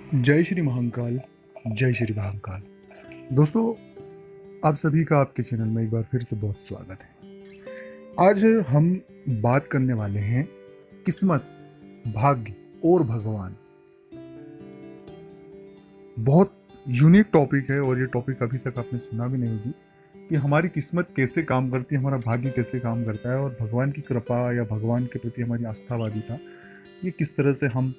जय श्री महाकाल। जय श्री महाकाल। दोस्तों, आप सभी का आपके चैनल में एक बार फिर से बहुत स्वागत है। आज हम बात करने वाले हैं किस्मत, भाग्य और भगवान। बहुत यूनिक टॉपिक है और ये टॉपिक अभी तक आपने सुना भी नहीं होगी कि हमारी किस्मत कैसे काम करती है, हमारा भाग्य कैसे काम करता है और भगवान की कृपा या भगवान के प्रति हमारी आस्थावादिता ये किस तरह से हम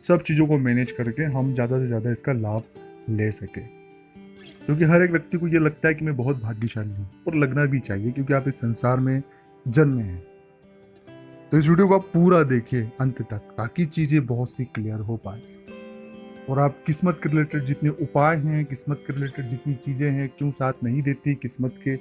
सब चीज़ों को मैनेज करके हम ज़्यादा से ज़्यादा इसका लाभ ले सके। क्योंकि हर एक व्यक्ति को ये लगता है कि मैं बहुत भाग्यशाली हूँ और लगना भी चाहिए, क्योंकि आप इस संसार में जन्मे हैं। तो इस वीडियो को आप पूरा देखिए अंत तक, ताकि चीज़ें बहुत सी क्लियर हो पाए और आप किस्मत के रिलेटेड जितने उपाय हैं, किस्मत के रिलेटेड जितनी चीज़ें हैं, क्यों साथ नहीं देती किस्मत के,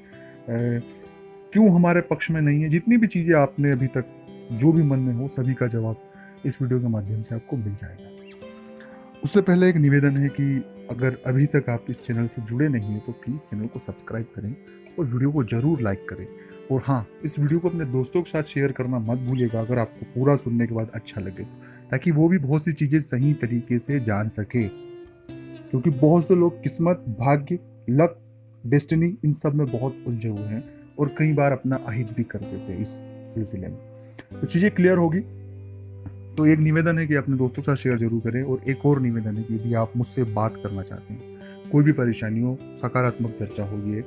क्यों हमारे पक्ष में नहीं है, जितनी भी चीज़ें आपने अभी तक जो भी मन में हो, सभी का जवाब इस वीडियो के माध्यम से आपको मिल जाएगा। उससे पहले एक निवेदन है कि अगर अभी तक आप इस चैनल से जुड़े नहीं हैं तो प्लीज़ चैनल को सब्सक्राइब करें और वीडियो को ज़रूर लाइक करें। और हाँ, इस वीडियो को अपने दोस्तों के साथ शेयर करना मत भूलिएगा अगर आपको पूरा सुनने के बाद अच्छा लगे तो, ताकि वो भी बहुत सी चीज़ें सही तरीके से जान सके। क्योंकि बहुत से लोग किस्मत, भाग्य, लक, डेस्टिनी इन सब में बहुत उलझे हुए हैं और कई बार अपना अहित भी कर देते हैं इस सिलसिले में। तो चीज़ें क्लियर होगी। तो एक निवेदन है कि अपने दोस्तों के साथ शेयर जरूर करें, और एक और निवेदन है कि यदि आप मुझसे बात करना चाहते हैं, कोई भी परेशानी हो, सकारात्मक चर्चा हो, ये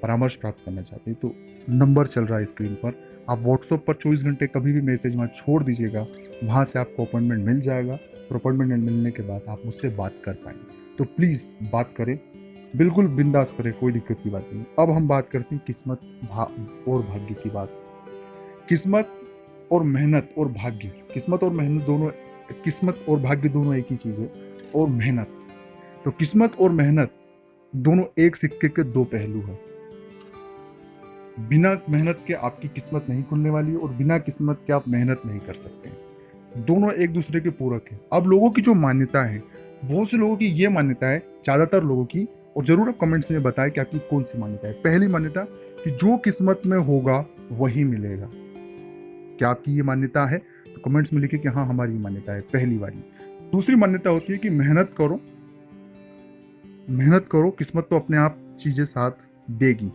परामर्श प्राप्त करना चाहते हैं, तो नंबर चल रहा है स्क्रीन पर। आप व्हाट्सएप पर 24 घंटे कभी भी मैसेज वहाँ छोड़ दीजिएगा, वहाँ से आपको अपॉइंटमेंट मिल जाएगा और अपॉइंटमेंट मिलने के बाद आप मुझसे बात कर पाएंगे। तो प्लीज़ बात करें, बिल्कुल बिंदास करें, कोई दिक्कत की बात नहीं। अब हम बात करते हैं किस्मत और भाग्य की बात। किस्मत और मेहनत और भाग्य, किस्मत और मेहनत दोनों, किस्मत और भाग्य दोनों एक ही चीज है। और मेहनत, तो किस्मत और मेहनत दोनों एक सिक्के के दो पहलू है। बिना मेहनत के आपकी किस्मत नहीं खुलने वाली है और बिना किस्मत के आप मेहनत नहीं कर सकते हैं। दोनों एक दूसरे के पूरक है। अब लोगों की जो मान्यता है, बहुत से लोगों की ये मान्यता है, ज्यादातर लोगों की, और जरूर आप कमेंट्स में बताएं कि आपकी कौन सी मान्यता है। पहली मान्यता कि जो किस्मत में होगा वही मिलेगा। क्या आपकी ये मान्यता है? तो कमेंट्स में लिखिए कि हाँ, हमारी मान्यता है, पहली वाली। दूसरी मान्यता होती है कि मेहनत करो, मेहनत करो, किस्मत तो अपने आप चीजें साथ देगी।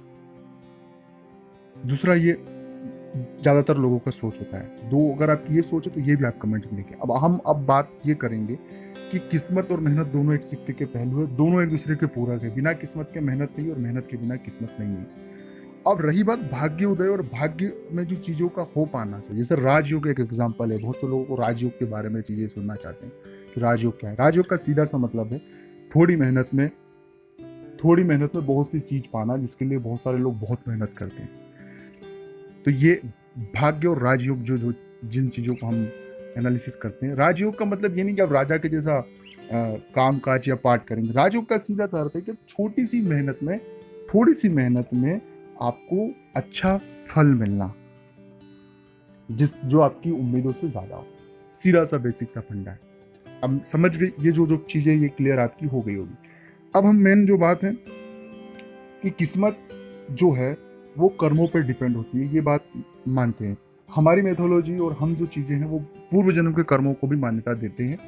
दूसरा ये ज्यादातर लोगों का सोच होता है। दो अगर आपकी ये सोच है तो ये भी आप कमेंट में लिखिए। अब हम बात ये करेंगे कि किस्मत और मेहनत दोनों एक सिक्के के पहलू है, दोनों एक दूसरे के पूरक है। बिना किस्मत के मेहनत नहीं और मेहनत के बिना किस्मत नहीं है। अब रही बात भाग्य उदय और भाग्य में जो चीजों का हो पाना से, जैसे राजयोग एक एग्जांपल है। बहुत से लोगों को राजयोग के बारे में चीजें सुनना चाहते हैं कि राजयोग क्या है। राजयोग का सीधा सा मतलब है थोड़ी मेहनत में, थोड़ी मेहनत में बहुत सी चीज पाना, जिसके लिए बहुत सारे लोग बहुत मेहनत करते हैं। तो ये भाग्य और राजयोग जो जो जिन चीजों को हम एनालिसिस करते हैं, राजयोग का मतलब ये नहीं कि आप राजा के जैसा काम काज या पाठ करेंगे। राजयोग का सीधा सा अर्थ है कि छोटी सी मेहनत में, थोड़ी सी मेहनत में आपको अच्छा फल मिलना, जो आपकी उम्मीदों से ज्यादा हो। सीधा सा बेसिक सा फंडा है। अब समझ गए ये जो जो चीजें, ये क्लियर आपकी हो गई होगी। अब हम मेन जो बात है कि किस्मत जो है वो कर्मों पर डिपेंड होती है, ये बात मानते हैं। हमारी मेथोलॉजी और हम जो चीजें हैं वो पूर्व जन्म के कर्मों को भी मान्यता देते हैं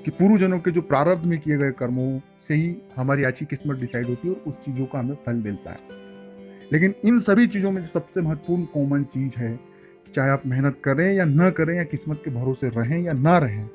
कि पूर्व जन्म के जो प्रारब्ध में किए गए कर्मों से ही हमारी आज की किस्मत डिसाइड होती है और उस चीजों का हमें फल मिलता है। लेकिन इन सभी चीजों में जो सबसे महत्वपूर्ण कॉमन चीज है कि चाहे आप मेहनत करें या न करें, या किस्मत के भरोसे रहें या ना रहें,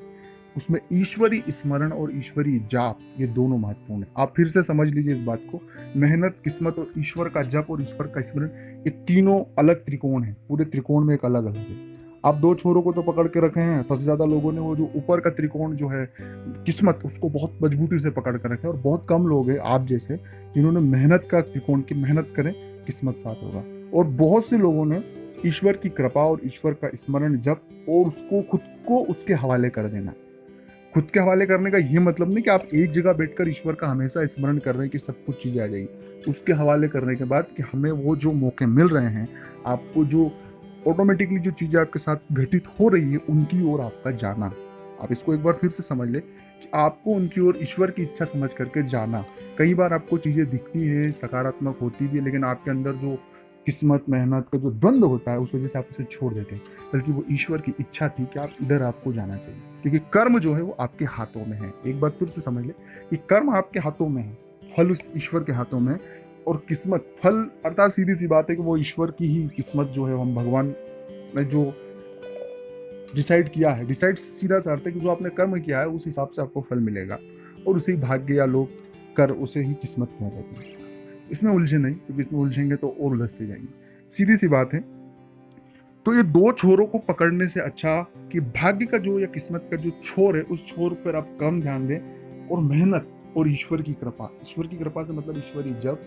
उसमें ईश्वरी स्मरण और ईश्वरी जाप, ये दोनों महत्वपूर्ण है। आप फिर से समझ लीजिए इस बात को। मेहनत, किस्मत और ईश्वर का जप और ईश्वर का स्मरण, ये तीनों अलग त्रिकोण है। पूरे त्रिकोण में एक अलग अलग है। आप दो छोरों को तो पकड़ के रखे हैं, सबसे ज्यादा लोगों ने वो जो ऊपर का त्रिकोण जो है किस्मत, उसको बहुत मजबूती से पकड़ कर रखे हैं, और बहुत कम लोग हैं आप जैसे जिन्होंने मेहनत का त्रिकोण की मेहनत करें, किस्मत साथ होगा। और बहुत से लोगों ने ईश्वर की कृपा और ईश्वर का स्मरण जप और उसको खुद को उसके हवाले कर देना। खुद के हवाले करने का ये मतलब नहीं कि आप एक जगह बैठकर ईश्वर का हमेशा स्मरण कर रहे हैं कि सब कुछ चीजें आ जाएगी। उसके हवाले करने के बाद कि हमें वो जो मौके मिल रहे हैं, आपको जो ऑटोमेटिकली जो चीजें आपके साथ घटित हो रही है, उनकी ओर आपका जाना। आप इसको एक बार फिर से समझ ले कि आपको उनकी ओर ईश्वर की इच्छा समझ करके जाना। कई बार आपको चीजें दिखती है, सकारात्मक होती भी है, लेकिन आपके अंदर जो किस्मत मेहनत का जो द्वंद्व होता है उस वजह से आप उसे छोड़ देते हैं, बल्कि वो ईश्वर की इच्छा थी कि आप इधर आपको जाना चाहिए, क्योंकि कर्म जो है वो आपके हाथों में है। एक बात फिर से समझ ले कि कर्म आपके हाथों में है, फल उस ईश्वर के हाथों में है। और किस्मत फल अर्थात सीधी सी बात है कि वो ईश्वर की ही किस्मत जो है, हम भगवान ने जो डिसाइड किया है, डिसाइड सीधा सा अर्थ है कि जो आपने कर्म किया है उस हिसाब से आपको फल मिलेगा, और उसे ही भाग्य या लोग कर उसे ही किस्मत कह देते हैं। इसमें उलझे नहीं, क्योंकि इसमें उलझेंगे तो और उलझते जाएंगे। सीधी सी बात है। तो ये दो छोरों को पकड़ने से अच्छा कि भाग्य का जो या किस्मत का जो छोर है उस छोर पर आप कम ध्यान दें, और मेहनत और ईश्वर की कृपा, ईश्वर की कृपा से मतलब ईश्वरी जब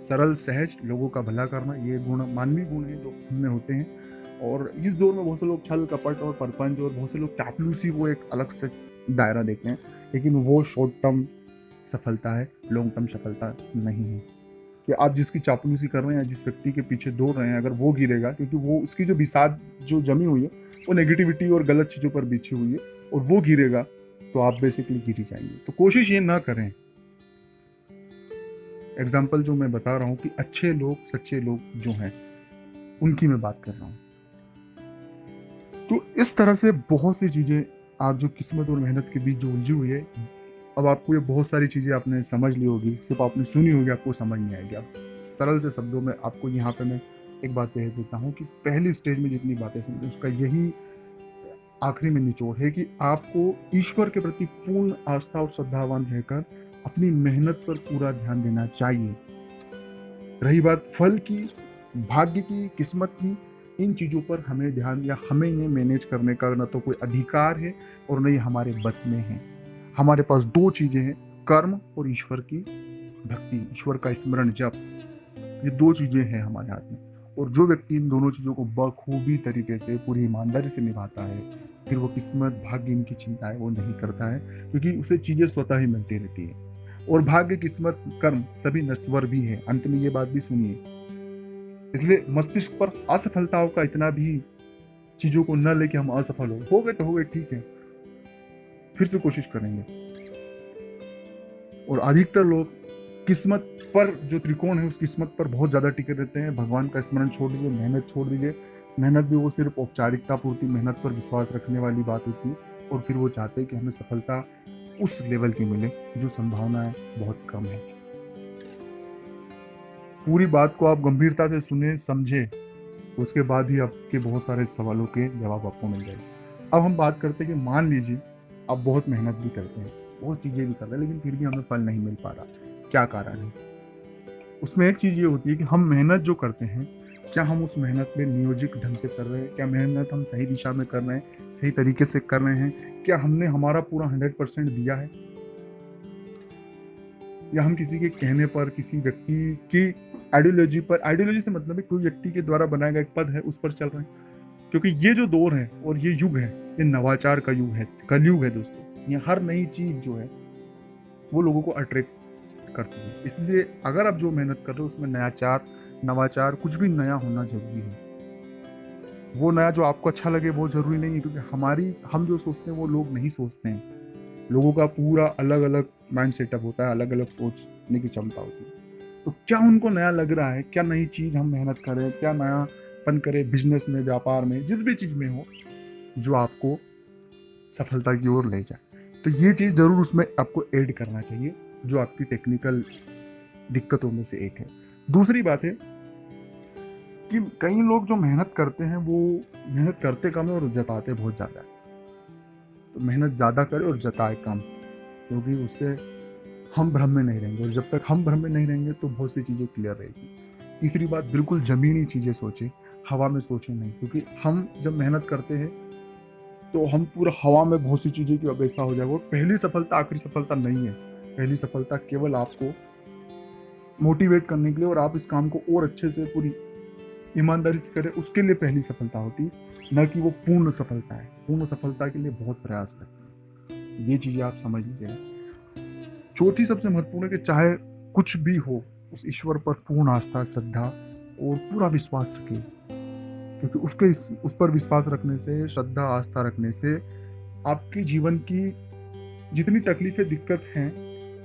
सरल सहज लोगों का भला करना, ये गुण मानवीय गुण है जो हमने होते हैं। और इस दौर में बहुत से लोग छल कपट और परपंच और बहुत से लोग चापलूसी को एक अलग से दायरा देते हैं, लेकिन वो शॉर्ट टर्म सफलता है, लॉन्ग टर्म सफलता नहीं है। कि आप जिसकी चापलूसी कर रहे हैं, जिस व्यक्ति के पीछे दौड़ रहे हैं, अगर वो गिरेगा, क्योंकि वो उसकी जो बिसात जो जमी हुई है वो नेगेटिविटी और गलत चीज़ों पर बिछी हुई है, और वो गिरेगा तो आप बेसिकली गिर ही जाएंगे। तो कोशिश ये ना करें। एग्जाम्पल जो मैं बता रहा हूँ कि अच्छे लोग सच्चे लोग जो हैं उनकी मैं बात कर रहा हूँ। तो इस तरह से बहुत सी चीज़ें आप जो किस्मत और मेहनत के बीच जो उलझी हुई है, अब आपको ये बहुत सारी चीज़ें आपने समझ ली होगी, सिर्फ आपने सुनी होगी, आपको समझ नहीं आएगी। आप सरल से शब्दों में आपको यहाँ पे मैं एक बात कह देता हूँ कि पहली स्टेज में जितनी बातें समझे उसका यही आखिरी में निचोड़ है कि आपको ईश्वर के प्रति पूर्ण आस्था और श्रद्धावान रहकर अपनी मेहनत पर पूरा ध्यान देना चाहिए। रही बात फल की, भाग्य की, किस्मत की, इन चीज़ों पर हमें ध्यान या हमें इन्हें मैनेज करने का न तो कोई अधिकार है और न ही हमारे बस में है। हमारे पास दो चीज़ें हैं, कर्म और ईश्वर की भक्ति, ईश्वर का स्मरण जप। ये दो चीज़ें हैं हमारे हाथ में, और जो व्यक्ति इन दोनों चीज़ों को बखूबी तरीके से पूरी ईमानदारी से निभाता है, फिर वो किस्मत भाग्य इनकी चिंता है वो नहीं करता है, क्योंकि उसे चीज़ें स्वतः ही मिलती रहती है। और भाग्य, किस्मत, कर्म सभी नश्वर भी है। अंत में ये बात भी सुनिए, इसलिए मस्तिष्क पर असफलताओं का इतना भी चीज़ों को न लेके हम असफल हो गए तो हो गए, ठीक है, फिर से कोशिश करेंगे। और अधिकतर लोग किस्मत पर जो त्रिकोण है उस किस्मत पर बहुत ज़्यादा टिके रहते हैं। भगवान का स्मरण छोड़ दीजिए, मेहनत छोड़ दीजिए। मेहनत भी वो सिर्फ औपचारिकता पूर्ति मेहनत पर विश्वास रखने वाली बात होती है, और फिर वो चाहते हैं कि हमें सफलता उस लेवल की मिले जो संभावनाएं बहुत कम है। पूरी बात को आप गंभीरता से सुने समझे, उसके बाद ही आपके बहुत सारे सवालों के जवाब आपको मिल जाएंगे। अब हम बात करते हैं कि मान लीजिए आप बहुत मेहनत भी करते हैं, बहुत चीज़ें भी करते हैं, लेकिन फिर भी हमें फल नहीं मिल पा रहा, क्या कारण है? उसमें एक चीज़ ये होती है कि हम मेहनत जो करते हैं, क्या हम उस मेहनत में नियोजित ढंग से कर रहे हैं? क्या मेहनत हम सही दिशा में कर रहे हैं, सही तरीके से कर रहे हैं? क्या हमने हमारा पूरा 100% दिया है, या हम किसी के कहने पर, किसी व्यक्ति की आइडियोलॉजी पर, आइडियोलॉजी से मतलब है कोई व्यक्ति के द्वारा बनाया गया एक पद है उस पर चल रहे हैं? क्योंकि ये जो दौर है और ये युग है, ये नवाचार का युग है, कलयुग है दोस्तों। ये हर नई चीज जो है वो लोगों को अट्रैक्ट करती है। इसलिए अगर आप जो मेहनत कर रहे हो उसमें नवाचार कुछ भी नया होना जरूरी है। वो नया जो आपको अच्छा लगे वो जरूरी नहीं है, क्योंकि हम जो सोचते हैं वो लोग नहीं सोचते हैं। लोगों का पूरा अलग अलग माइंड सेटअप होता है, अलग अलग सोचने की क्षमता होती है। तो क्या उनको नया लग रहा है, क्या नई चीज हम मेहनत करें, क्या नयापन करें बिजनेस में, व्यापार में, जिस भी चीज में हो जो आपको सफलता की ओर ले जाए, तो ये चीज जरूर उसमें आपको ऐड करना चाहिए, जो आपकी टेक्निकल दिक्कतों में से एक है। दूसरी बात है कि कई लोग जो मेहनत करते हैं वो मेहनत करते कम है और जताते बहुत ज्यादा है। तो मेहनत ज्यादा करे और जताए कम, क्योंकि उससे हम भ्रम में नहीं रहेंगे, और जब तक हम भ्रम में नहीं रहेंगे तो बहुत सी चीज़ें क्लियर रहेगी। तीसरी बात, बिल्कुल जमीनी चीज़ें सोचें, हवा में सोचें नहीं, क्योंकि हम जब मेहनत करते हैं तो हम पूरा हवा में बहुत सी चीज़ें की वैसा हो जाएगा। और पहली सफलता आखिरी सफलता नहीं है। पहली सफलता केवल आपको मोटिवेट करने के लिए, और आप इस काम को और अच्छे से पूरी ईमानदारी से करें, उसके लिए पहली सफलता होती, न कि वो पूर्ण सफलता है। पूर्ण सफलता के लिए बहुत प्रयास लगता है। ये चीज़ें आप समझ लीजिएगा। चौथी सबसे महत्वपूर्ण है कि चाहे कुछ भी हो, उस ईश्वर पर पूर्ण आस्था, श्रद्धा और पूरा विश्वास रखें, क्योंकि उस पर विश्वास रखने से, श्रद्धा आस्था रखने से आपके जीवन की जितनी तकलीफें, दिक्कत हैं,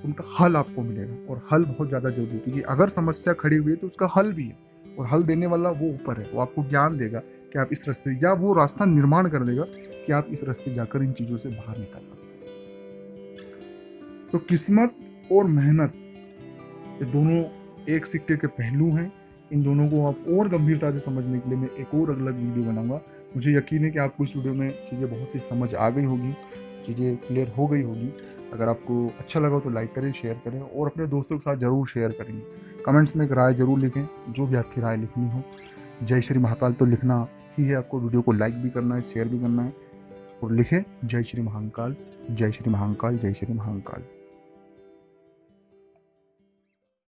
उनका हल आपको मिलेगा। और हल बहुत ज़्यादा जरूरी है, क्योंकि अगर समस्या खड़ी हुई है तो उसका हल भी है। और हल देने वाला वो ऊपर है, वो आपको ज्ञान देगा कि आप इस रास्ते, या वो रास्ता निर्माण कर देगा कि आप इस रास्ते जाकर इन चीज़ों से बाहर निकल सकते हैं। तो किस्मत और मेहनत, ये दोनों एक सिक्के के पहलू हैं। इन दोनों को आप और गंभीरता से समझने के लिए मैं एक और अलग वीडियो बनाऊंगा। मुझे यकीन है कि आपको इस वीडियो में चीज़ें बहुत सी समझ आ गई होगी, चीज़ें क्लियर हो गई होगी। अगर आपको अच्छा लगा तो लाइक करें, शेयर करें और अपने दोस्तों के साथ ज़रूर शेयर करेंगे। कमेंट्स में एक राय ज़रूर लिखें, जो भी आपकी राय लिखनी हो। जय श्री महाकाल तो लिखना ही है आपको, वीडियो को लाइक भी करना है, शेयर भी करना है और लिखें जय श्री महाकाल, जय श्री महाकाल, जय श्री महाकाल।